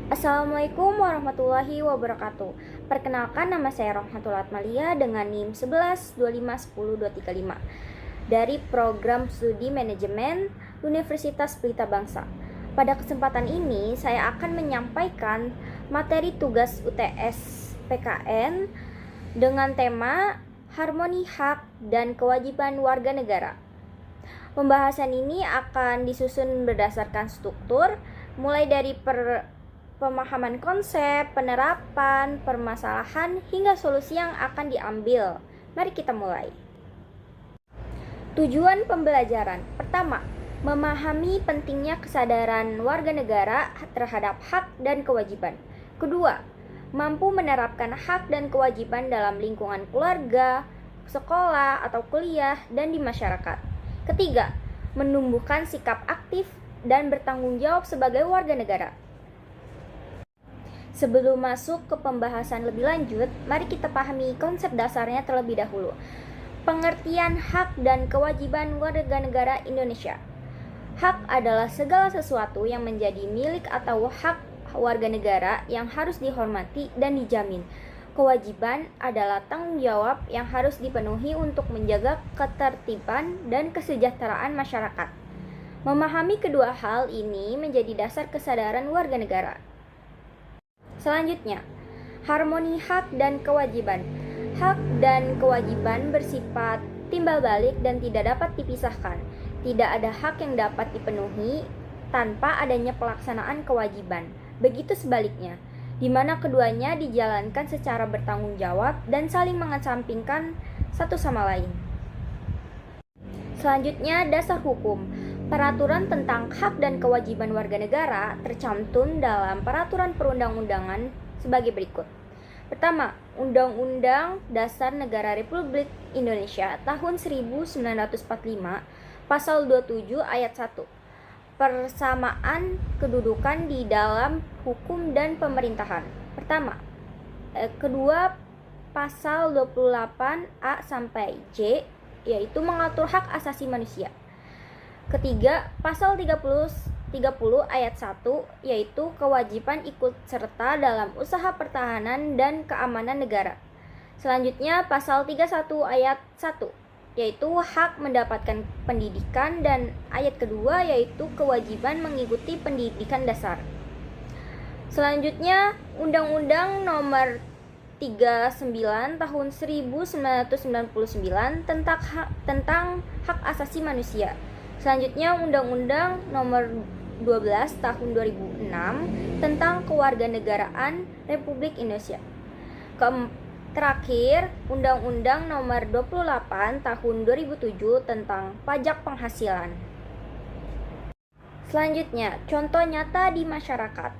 Assalamualaikum warahmatullahi wabarakatuh. Perkenalkan, nama saya Rohmatul Atmalia dengan NIM 1125102235 dari Program Studi Manajemen Universitas Pelita Bangsa. Pada kesempatan ini saya akan menyampaikan materi tugas UTS PKN dengan tema Harmoni Hak dan Kewajiban Warga Negara. Pembahasan ini akan disusun berdasarkan struktur mulai dari pemahaman konsep, penerapan, permasalahan, hingga solusi yang akan diambil. Mari kita mulai. Tujuan pembelajaran. Pertama, memahami pentingnya kesadaran warga negara terhadap hak dan kewajiban. Kedua, mampu menerapkan hak dan kewajiban dalam lingkungan keluarga, sekolah, atau kuliah, dan di masyarakat. Ketiga, menumbuhkan sikap aktif dan bertanggung jawab sebagai warga negara. Sebelum masuk ke pembahasan lebih lanjut, mari kita pahami konsep dasarnya terlebih dahulu. Pengertian hak dan kewajiban warga negara Indonesia. Hak adalah segala sesuatu yang menjadi milik atau hak warga negara yang harus dihormati dan dijamin. Kewajiban adalah tanggung jawab yang harus dipenuhi untuk menjaga ketertiban dan kesejahteraan masyarakat. Memahami kedua hal ini menjadi dasar kesadaran warga negara. Selanjutnya, harmoni hak dan kewajiban. Hak dan kewajiban bersifat timbal balik dan tidak dapat dipisahkan. Tidak ada hak yang dapat dipenuhi tanpa adanya pelaksanaan kewajiban. Begitu sebaliknya, di mana keduanya dijalankan secara bertanggung jawab dan saling mengesampingkan satu sama lain. Selanjutnya, dasar hukum. Peraturan tentang hak dan kewajiban warga negara tercantum dalam peraturan perundang-undangan sebagai berikut. Pertama, Undang-Undang Dasar Negara Republik Indonesia tahun 1945, Pasal 27 ayat 1. Persamaan kedudukan di dalam hukum dan pemerintahan. Kedua, Pasal 28A sampai J, yaitu mengatur hak asasi manusia. Ketiga, Pasal 30 ayat 1, yaitu kewajiban ikut serta dalam usaha pertahanan dan keamanan negara. Selanjutnya, Pasal 31 ayat 1, yaitu hak mendapatkan pendidikan, dan ayat kedua yaitu kewajiban mengikuti pendidikan dasar. Selanjutnya, Undang-Undang Nomor 39 tahun 1999 tentang hak asasi manusia. Selanjutnya, Undang-Undang Nomor 12 tahun 2006 tentang Kewarganegaraan Republik Indonesia. Terakhir, Undang-Undang Nomor 28 tahun 2007 tentang pajak penghasilan. Selanjutnya, contoh nyata di masyarakat.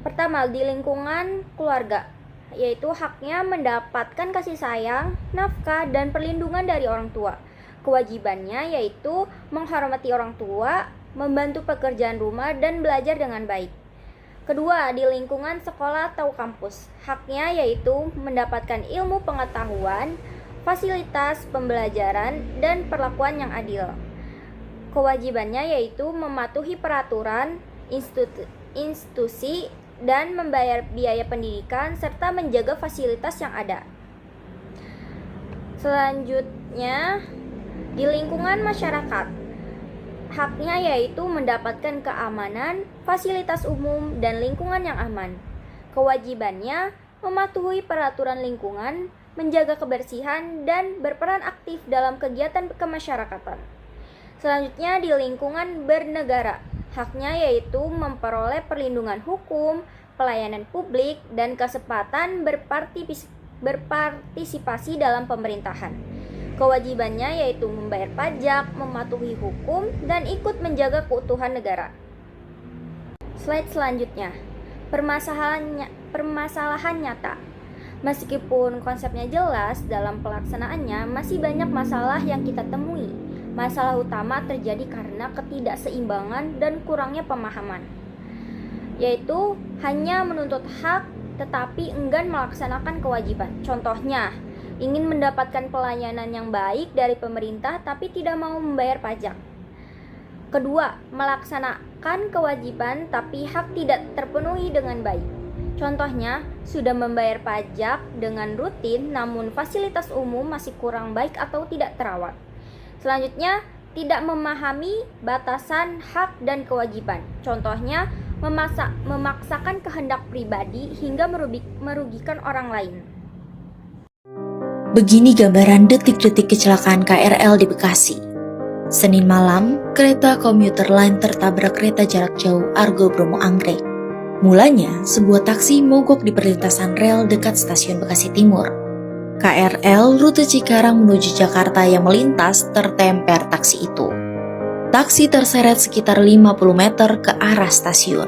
Pertama, di lingkungan keluarga, yaitu haknya mendapatkan kasih sayang, nafkah, dan perlindungan dari orang tua. Kewajibannya yaitu menghormati orang tua, membantu pekerjaan rumah, dan belajar dengan baik. Kedua, di lingkungan sekolah atau kampus, haknya yaitu mendapatkan ilmu pengetahuan, fasilitas pembelajaran, dan perlakuan yang adil. Kewajibannya yaitu mematuhi peraturan institusi dan membayar biaya pendidikan serta menjaga fasilitas yang ada. Selanjutnya, di lingkungan masyarakat, haknya yaitu mendapatkan keamanan, fasilitas umum, dan lingkungan yang aman. Kewajibannya mematuhi peraturan lingkungan, menjaga kebersihan, dan berperan aktif dalam kegiatan kemasyarakatan. Selanjutnya, di lingkungan bernegara, haknya yaitu memperoleh perlindungan hukum, pelayanan publik, dan kesempatan berpartisipasi dalam pemerintahan. Kewajibannya yaitu membayar pajak, mematuhi hukum, dan ikut menjaga keutuhan negara. Slide selanjutnya, permasalahan nyata. Meskipun konsepnya jelas, dalam pelaksanaannya masih banyak masalah yang kita temui. Masalah utama terjadi karena ketidakseimbangan dan kurangnya pemahaman, yaitu hanya menuntut hak tetapi enggan melaksanakan kewajiban. Contohnya, ingin mendapatkan pelayanan yang baik dari pemerintah tapi tidak mau membayar pajak. Kedua, melaksanakan kewajiban tapi hak tidak terpenuhi dengan baik. Contohnya, sudah membayar pajak dengan rutin namun fasilitas umum masih kurang baik atau tidak terawat. Selanjutnya, tidak memahami batasan hak dan kewajiban. Contohnya, memaksakan kehendak pribadi hingga merugikan orang lain. Begini gambaran detik-detik kecelakaan KRL di Bekasi. Senin malam, kereta komuter lain tertabrak kereta jarak jauh Argo Bromo Anggrek. Mulanya, sebuah taksi mogok di perlintasan rel dekat stasiun Bekasi Timur. KRL rute Cikarang menuju Jakarta yang melintas tertemper taksi itu. Taksi terseret sekitar 50 meter ke arah stasiun.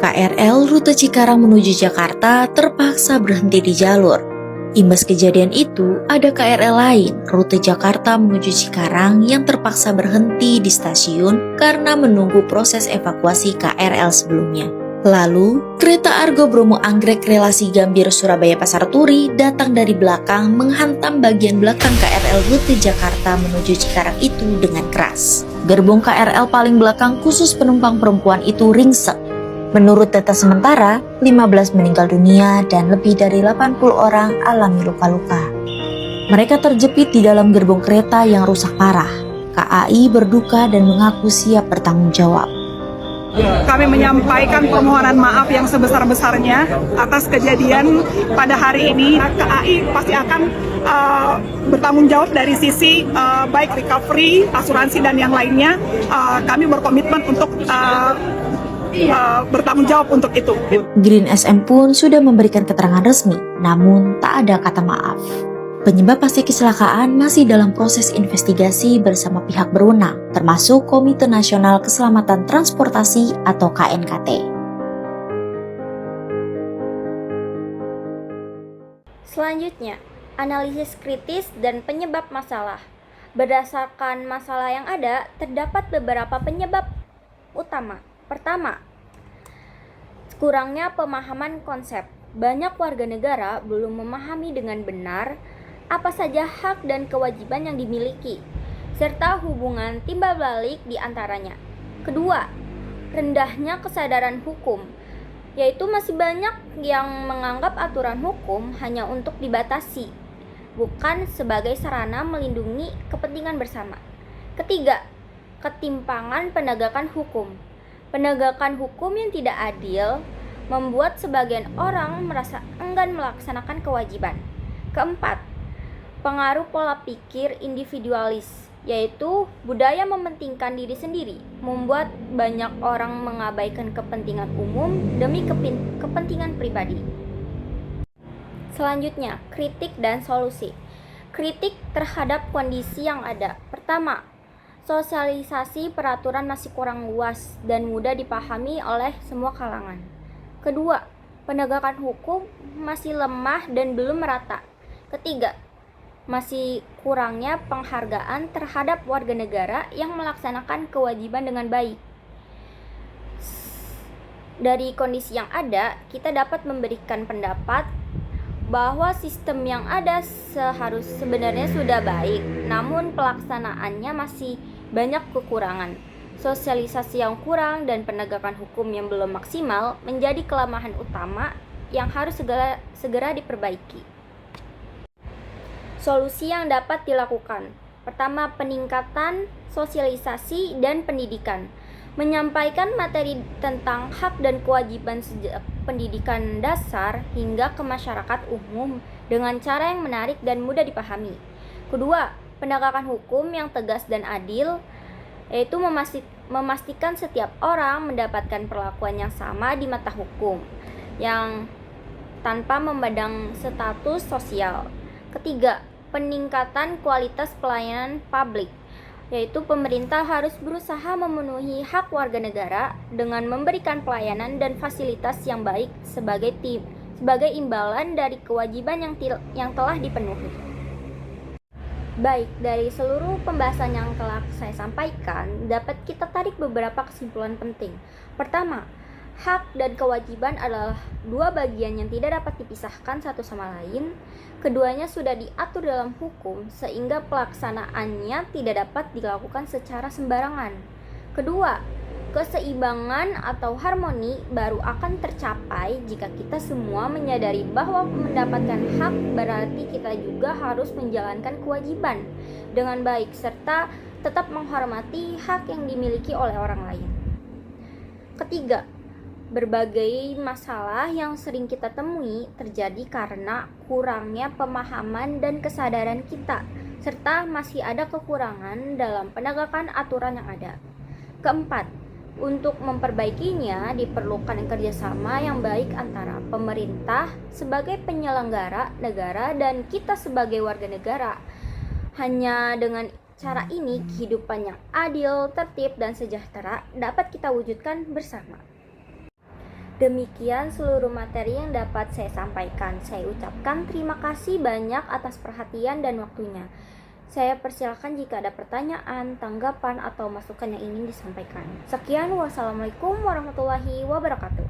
KRL rute Cikarang menuju Jakarta terpaksa berhenti di jalur. Imbas kejadian itu, ada KRL lain, rute Jakarta menuju Cikarang yang terpaksa berhenti di stasiun karena menunggu proses evakuasi KRL sebelumnya. Lalu, kereta Argo Bromo Anggrek relasi Gambir Surabaya Pasar Turi datang dari belakang menghantam bagian belakang KRL rute Jakarta menuju Cikarang itu dengan keras. Gerbong KRL paling belakang khusus penumpang perempuan itu ringsek. Menurut data sementara, 15 meninggal dunia dan lebih dari 80 orang alami luka-luka. Mereka terjepit di dalam gerbong kereta yang rusak parah. KAI berduka dan mengaku siap bertanggung jawab. Kami menyampaikan permohonan maaf yang sebesar-besarnya atas kejadian pada hari ini. KAI pasti akan bertanggung jawab dari sisi baik recovery, asuransi dan yang lainnya. Kami berkomitmen untuk bertanggung jawab untuk itu. Green SM pun sudah memberikan keterangan resmi, namun tak ada kata maaf. Penyebab pasti kecelakaan masih dalam proses investigasi bersama pihak berwenang, termasuk Komite Nasional Keselamatan Transportasi atau KNKT. Selanjutnya, analisis kritis dan penyebab masalah. Berdasarkan masalah yang ada, terdapat beberapa penyebab utama. Pertama, kurangnya pemahaman konsep. Banyak warga negara belum memahami dengan benar apa saja hak dan kewajiban yang dimiliki, serta hubungan timbal balik di antaranya. Kedua, rendahnya kesadaran hukum, yaitu masih banyak yang menganggap aturan hukum hanya untuk dibatasi, bukan sebagai sarana melindungi kepentingan bersama. Ketiga, ketimpangan penegakan hukum. Penegakan hukum yang tidak adil membuat sebagian orang merasa enggan melaksanakan kewajiban. Keempat, pengaruh pola pikir individualis, yaitu budaya mementingkan diri sendiri, membuat banyak orang mengabaikan kepentingan umum demi kepentingan pribadi. Selanjutnya, kritik dan solusi. Kritik terhadap kondisi yang ada. Pertama, sosialisasi peraturan masih kurang luas dan mudah dipahami oleh semua kalangan. Kedua, penegakan hukum masih lemah dan belum merata. Ketiga, masih kurangnya penghargaan terhadap warga negara yang melaksanakan kewajiban dengan baik. Dari kondisi yang ada, kita dapat memberikan pendapat bahwa sistem yang ada sebenarnya sudah baik, namun pelaksanaannya masih banyak kekurangan. Sosialisasi yang kurang dan penegakan hukum yang belum maksimal menjadi kelemahan utama yang harus segera diperbaiki. Solusi yang dapat dilakukan. Pertama, peningkatan sosialisasi dan pendidikan. Menyampaikan materi tentang hak dan kewajiban sejak pendidikan dasar hingga ke masyarakat umum dengan cara yang menarik dan mudah dipahami. Kedua, penegakan hukum yang tegas dan adil, yaitu memastikan setiap orang mendapatkan perlakuan yang sama di mata hukum, yang tanpa memandang status sosial. Ketiga, peningkatan kualitas pelayanan publik, yaitu pemerintah harus berusaha memenuhi hak warga negara dengan memberikan pelayanan dan fasilitas yang baik sebagai imbalan dari kewajiban yang telah dipenuhi. Baik, dari seluruh pembahasan yang telah saya sampaikan, dapat kita tarik beberapa kesimpulan penting. Pertama, hak dan kewajiban adalah dua bagian yang tidak dapat dipisahkan satu sama lain. Keduanya sudah diatur dalam hukum sehingga pelaksanaannya tidak dapat dilakukan secara sembarangan. Kedua, Keseimbangan atau harmoni baru akan tercapai jika kita semua menyadari bahwa mendapatkan hak berarti kita juga harus menjalankan kewajiban dengan baik serta tetap menghormati hak yang dimiliki oleh orang lain. Ketiga, berbagai masalah yang sering kita temui terjadi karena kurangnya pemahaman dan kesadaran kita, serta masih ada kekurangan dalam penegakan aturan yang ada. Keempat, untuk memperbaikinya diperlukan kerjasama yang baik antara pemerintah sebagai penyelenggara negara dan kita sebagai warga negara. Hanya dengan cara ini kehidupan yang adil, tertib, dan sejahtera dapat kita wujudkan bersama. Demikian seluruh materi yang dapat saya sampaikan. Saya ucapkan terima kasih banyak atas perhatian dan waktunya. Saya persilakan jika ada pertanyaan, tanggapan, atau masukan yang ingin disampaikan. Sekian, wassalamualaikum warahmatullahi wabarakatuh.